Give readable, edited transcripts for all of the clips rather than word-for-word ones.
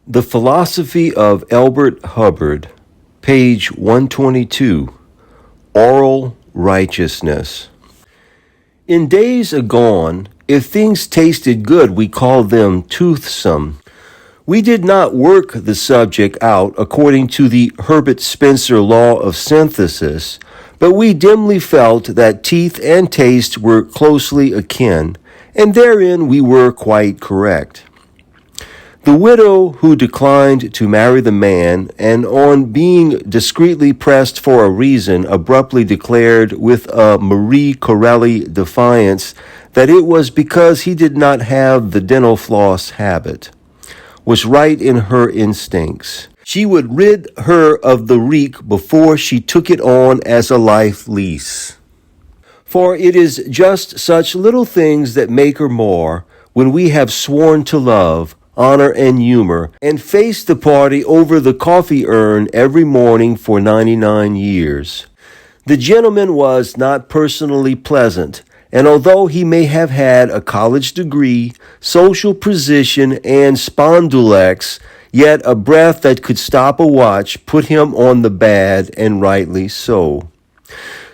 The Philosophy of Elbert Hubbard, page 122, Oral Righteousness. In days agone, if things tasted good, we called them toothsome. We did not work the subject out according to the Herbert Spencer law of synthesis, but we dimly felt that teeth and taste were closely akin, and therein we were quite correct. The widow who declined to marry the man, and on being discreetly pressed for a reason, abruptly declared with a Marie Corelli defiance that it was because he did not have the dental floss habit, was right in her instincts. She would rid her of the reek before she took it on as a life lease. For it is just such little things that make her more, when we have sworn to love, honor, and humor, and face the party over the coffee urn every morning for 99 years. The gentleman was not personally pleasant, and although he may have had a college degree, social position, and spondulex, yet a breath that could stop a watch put him on the bad, and rightly so.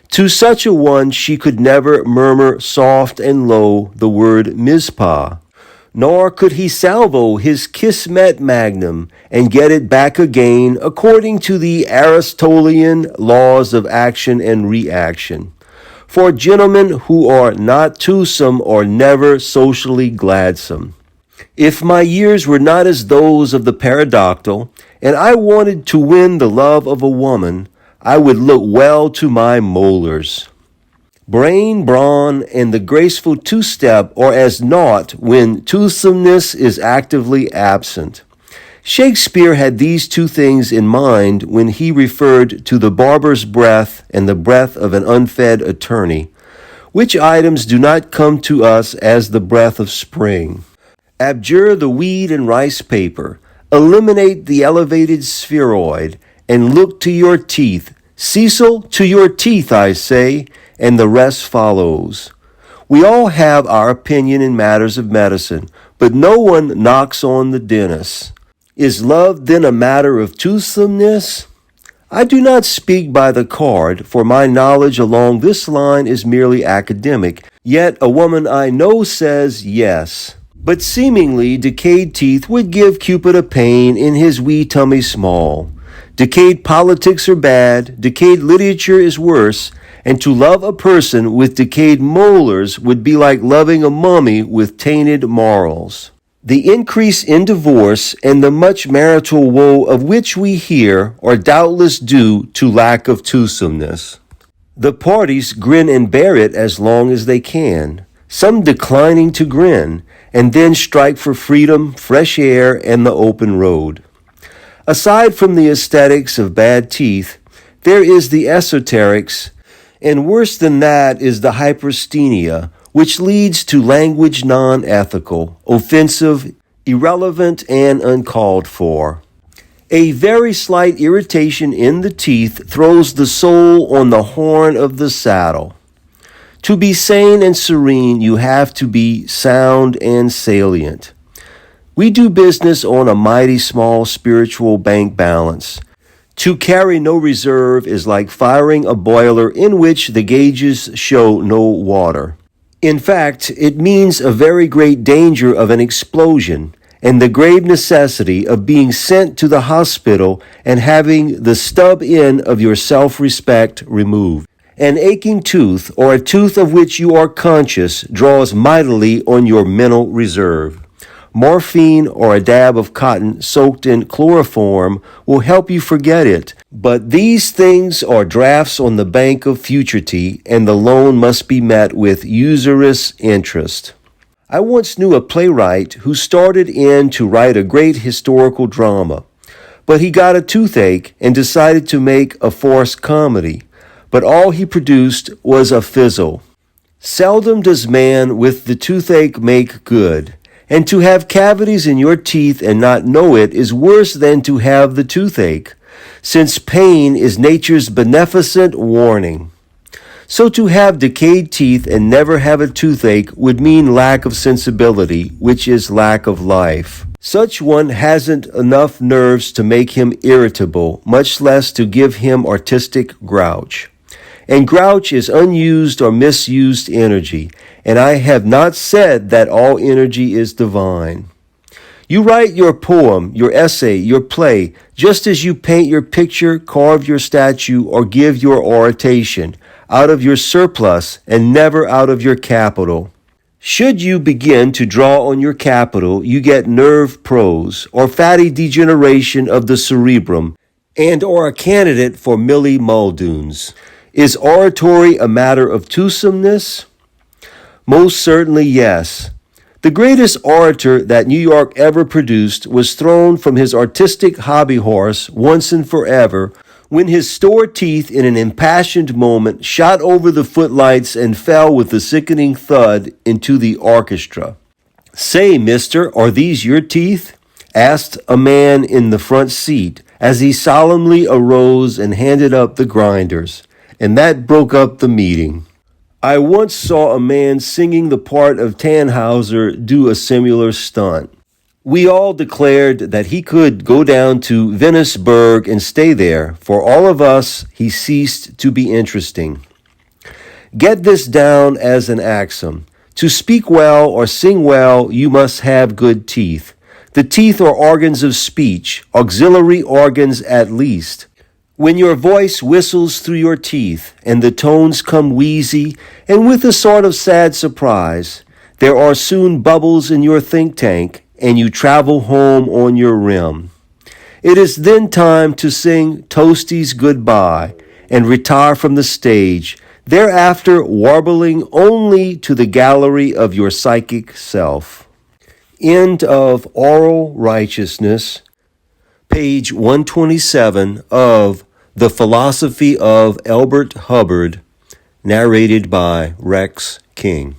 To such a one she could never murmur soft and low the word Mizpah, nor could he salvo his Kismet Magnum and get it back again according to the Aristotelian laws of action and reaction. For gentlemen who are not toothsome are never socially gladsome. If my years were not as those of the pterodactyl, and I wanted to win the love of a woman, I would look well to my molars. Brain, brawn, and the graceful two-step are as naught when toothsomeness is actively absent. Shakespeare had these two things in mind when he referred to the barber's breath and the breath of an unfed attorney, which items do not come to us as the breath of spring. Abjure the weed and rice paper, eliminate the elevated spheroid, and look to your teeth. Cecil, to your teeth, I say, and the rest follows. We all have our opinion in matters of medicine, but no one knocks on the dentist. Is love then a matter of toothsomeness? I do not speak by the card, for my knowledge along this line is merely academic, yet a woman I know says yes. But seemingly decayed teeth would give Cupid a pain in his wee tummy small. Decayed politics are bad, decayed literature is worse, and to love a person with decayed molars would be like loving a mummy with tainted morals. The increase in divorce and the much marital woe of which we hear are doubtless due to lack of toothsomeness. The parties grin and bear it as long as they can, some declining to grin, and then strike for freedom, fresh air, and the open road. Aside from the aesthetics of bad teeth, there is the esoterics, and worse than that is the hypersthenia, which leads to language non-ethical, offensive, irrelevant, and uncalled for. A very slight irritation in the teeth throws the soul on the horn of the saddle. To be sane and serene, you have to be sound and salient. We do business on a mighty small spiritual bank balance. To carry no reserve is like firing a boiler in which the gauges show no water. In fact, it means a very great danger of an explosion and the grave necessity of being sent to the hospital and having the stub end of your self-respect removed. An aching tooth, or a tooth of which you are conscious, draws mightily on your mental reserve. Morphine or a dab of cotton soaked in chloroform will help you forget it, but these things are drafts on the bank of futurity, and the loan must be met with usurious interest. I once knew a playwright who started in to write a great historical drama, but he got a toothache and decided to make a farce comedy, but all he produced was a fizzle. Seldom does man with the toothache make good. And to have cavities in your teeth and not know it is worse than to have the toothache, since pain is nature's beneficent warning. So to have decayed teeth and never have a toothache would mean lack of sensibility, which is lack of life. Such one hasn't enough nerves to make him irritable, much less to give him artistic grouch. And grouch is unused or misused energy, and I have not said that all energy is divine. You write your poem, your essay, your play, just as you paint your picture, carve your statue, or give your oration, out of your surplus and never out of your capital. Should you begin to draw on your capital, you get nerve prose, or fatty degeneration of the cerebrum, and are a candidate for Millie Muldoons. Is oratory a matter of twosomeness? Most certainly yes. The greatest orator that New York ever produced was thrown from his artistic hobby horse once and forever when his store teeth in an impassioned moment shot over the footlights and fell with a sickening thud into the orchestra. "Say, mister, are these your teeth?" asked a man in the front seat as he solemnly arose and handed up the grinders. And that broke up the meeting. I once saw a man singing the part of Tannhauser do a similar stunt. We all declared that he could go down to Veniceburg and stay there. For all of us, he ceased to be interesting. Get this down as an axiom. To speak well or sing well, you must have good teeth. The teeth are organs of speech, auxiliary organs at least. When your voice whistles through your teeth and the tones come wheezy and with a sort of sad surprise, there are soon bubbles in your think tank and you travel home on your rim. It is then time to sing toasties goodbye and retire from the stage, thereafter warbling only to the gallery of your psychic self. End of Oral Righteousness, page 127 of The Philosophy of Elbert Hubbard, narrated by Rex King.